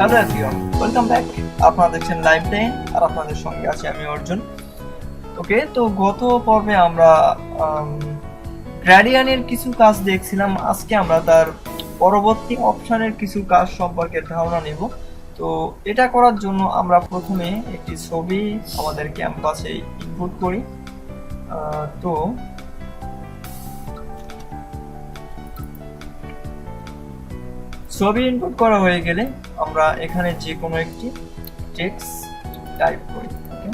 Hello everyone, welcome back. আপনারা দেখছেন live line আর আপনাদের সঙ্গে আছি আমি অর্জুন। ওকে, তো গত পর্বে আমরা গ্রেডিয়ানের কিছু কাজ দেখছিলাম। আজকে আমরা তার পরবর্তী অপশনের কিছু কাজ সম্পর্কে ধারণা নেব। তো এটা করার জন্য আমরা প্রথমে একটি ছবি আমাদের ক্যাম্পাসে ইনপুট করি। তো ছবি ইনপুট করা হয়ে গেলে আমরা এখানে যে কোনো একটি টেক্সট টাইপ করি। ওকে,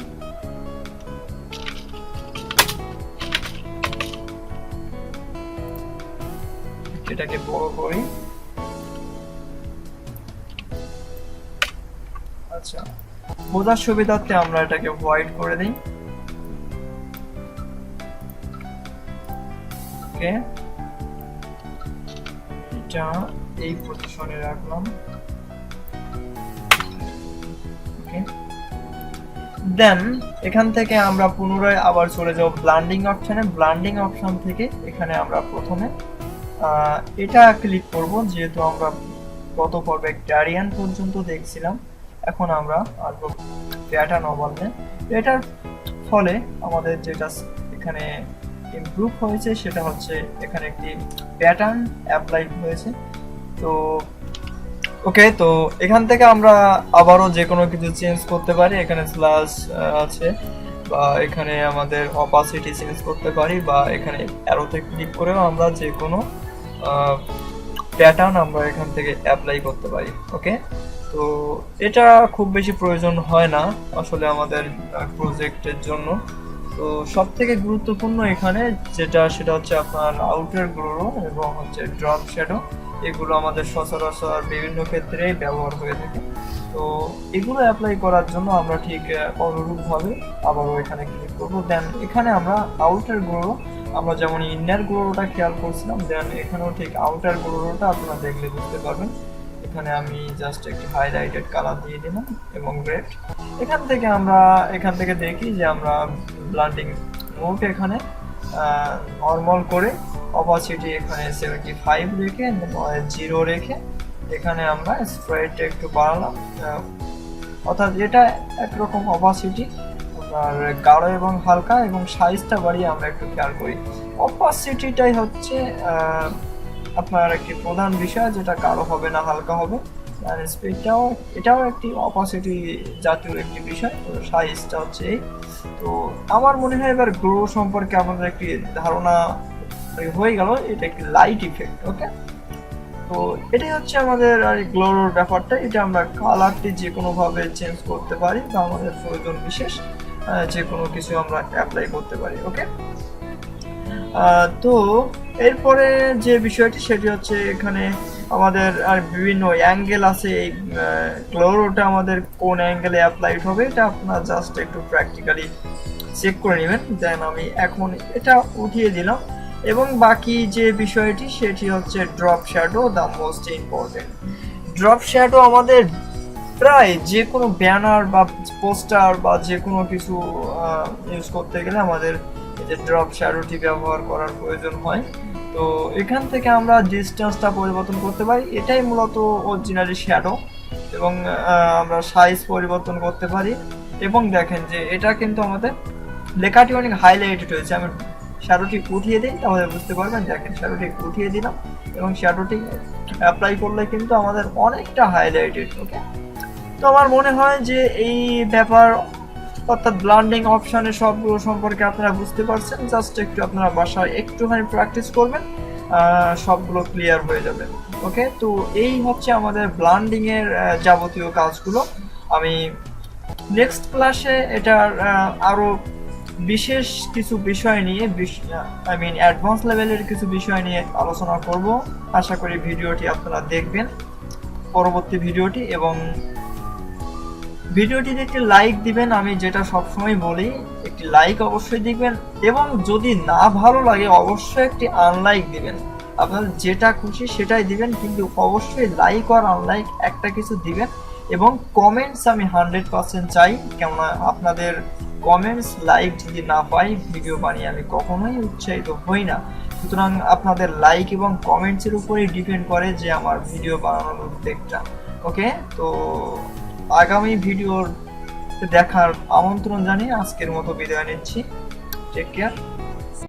এটাকে বড় করি। আচ্ছা, বোঝার সুবিধার্থে আমরা এটাকে হোয়াইট করে দিই। ওকে, এটা এই পজিশনে রাখলাম। ওকে, দেন এখান থেকে আমরা পুনরায় আবার চলে যাব ব্লান্ডিং অপশনে। ব্লান্ডিং অপশন থেকে এখানে আমরা প্রথমে এটা ক্লিক করব, যেহেতু আমরা গত পর্বে গ্রেডিয়েন্ট পর্যন্ত দেখছিলাম। এখন আমরা আসবো প্যাটার্ন ওভারলে। এটার ফলে আমাদের যেটা এখানে ইমপ্রুভ হয়েছে সেটা হচ্ছে এখানে একটি প্যাটার্ন অ্যাপ্লাই হয়েছে। তো ওকে, তো এখান থেকে আমরা আবারও যে কোনো কিছু চেঞ্জ করতে পারি। এখানে স্ল্যাশ আছে, বা এখানে আমাদের অপাসিটি চেঞ্জ করতে পারি, বা এখানে অ্যারোতে ক্লিক করেও আমরা যে কোনো প্যাটার্ন আমরা এখান থেকে অ্যাপ্লাই করতে পারি। ওকে, তো এটা খুব বেশি প্রয়োজন হয় না আসলে আমাদের প্রজেক্টের জন্য। তো সব থেকে গুরুত্বপূর্ণ এখানে যেটা, সেটা হচ্ছে আপনার আউটার গ্লো এবং হচ্ছে ড্রপ শ্যাডো। এগুলো আমাদের সচরাচর বিভিন্ন ক্ষেত্রেই ব্যবহার হয়ে থাকে। তো এগুলো অ্যাপ্লাই করার জন্য আমরা ঠিক অনুরূপভাবে আবারও এখানে ক্লিক করবো। দেন এখানে আমরা আউটার গ্লো, আমরা যেমন ইনার গ্লোটা খেয়াল করছিলাম, দেন এখানেও ঠিক আউটার গ্লোটা আপনারা দেখলে বুঝতে পারবেন। এখানে আমি জাস্ট একটি হাইলাইটেড কালার দিয়ে দিলাম এবং রেড। এখান থেকে দেখি যে আমরা ব্লান্ডিং মোড এখানে নর্মাল করে অপাসিটি এখানে 75 রেখে 0 রেখে এখানে আমরা স্প্রেডটা একটু বাড়ালাম। অর্থাৎ এটা একরকম অপাসিটি আপনার গাঢ় এবং হালকা, এবং সাইজটা বাড়িয়ে আমরা একটু খেয়াল করি। অপাসিটিটাই হচ্ছে আপনার একটি প্রধান বিষয়, যেটা গাঢ় হবে না হালকা হবে। আর স্পিডটাও, এটাও একটি অপাসিটি জাতীয় একটি বিষয়। তো সাইজটা হচ্ছে এই। তো আমার মনে হয় এবার গ্লো সম্পর্কে আমাদের একটি ধারণা হয়ে গেল। এটা একটি লাইট ইফেক্ট। ওকে, তো এটাই হচ্ছে আমাদের আর গ্লোর ব্যাপারটা। এটা আমরা কালারটি যে কোনো ভাবে চেঞ্জ করতে পারি, বা আমাদের প্রয়োজন বিশেষ যে কোনো কিছু আমরা অ্যাপ্লাই করতে পারি। ওকে, তো এরপরে যে বিষয়টি সেটি হচ্ছে এখানে আমাদের আর বিভিন্ন অ্যাঙ্গেল আছে। এই গ্লোরোটা আমাদের কোন অ্যাঙ্গেলে অ্যাপ্লাইড হবে এটা আপনারা জাস্ট একটু প্র্যাকটিক্যালি চেক করে নেবেন। দেন আমি এখন এটা উঠিয়ে দিলাম, এবং বাকি যে বিষয়টি সেটি হচ্ছে drop shadow, the most important. Drop shadow আমাদের প্রায় যে কোনো ব্যানার বা পোস্টার বা যে কোনো কিছু ইউজ করতে গেলে আমাদের এই যে ড্রপ শ্যাডোটি ব্যবহার করার প্রয়োজন হয়। তো এখান থেকে আমরা ডিস্টেন্সটা পরিবর্তন করতে পারি। এটাই মূলত অরিজিনালি শ্যাডো, এবং আমরা সাইজ পরিবর্তন করতে পারি। এবং দেখেন যে এটা কিন্তু আমাদের লেখাটি অনেক হাইলাইটেড হয়েছে। আমি শ্যাডোটি উঠিয়ে দিই, তাহলে বুঝতে পারবেন। দেখেন শ্যাডোটি উঠিয়ে দিলাম এবং শ্যাডোটি অ্যাপ্লাই করলে কিন্তু আমাদের অনেকটা হাইলাইটেড। ওকে, তো আমার মনে হয় যে এই ব্যাপার, অর্থাৎ ব্লান্ডিং অপশনের সবগুলো সম্পর্কে আপনারা বুঝতে পারছেন। জাস্ট একটু আপনারা বাসায় একটুখানি প্র্যাকটিস করবেন, সবগুলো ক্লিয়ার হয়ে যাবে। ওকে, তো এই হচ্ছে আমাদের ব্লান্ডিং এর যাবতীয় কাজগুলো। আমি নেক্সট ক্লাসে এটার আরো বিশেষ কিছু বিষয় নিয়ে, অ্যাডভান্স লেভেলের কিছু বিষয় নিয়ে আলোচনা করব। আশা করি ভিডিওটি আপনারা দেখবেন, পরবর্তী ভিডিওটি, এবং ভিডিওটিতে একটি লাইক দিবেন। আমি যেটা সবসময় বলি, একটি লাইক অবশ্যই দিবেন, এবং যদি না ভালো লাগে অবশ্যই একটি আনলাইক দিবেন। আপনার যেটা খুশি সেটাই দিবেন, কিন্তু অবশ্যই লাইক আর আনলাইক একটা কিছু দিবেন। এবং কমেন্টস আমি 100% চাই, কেননা আপনাদের কমেন্টস লাইক যদি না পাই ভিডিও বানিয়ে আমি কখনোই উৎসাহিত হই না। সুতরাং আপনাদের লাইক এবং কমেন্টসের উপরেই ডিপেন্ড করে যে আমার ভিডিও বানানোর উদ্যোগটা। ওকে, তো আগামী ভিডিওর দেখার আমন্ত্রণ জানিয়ে আজকের মতো বিদায় নিচ্ছি। Take care.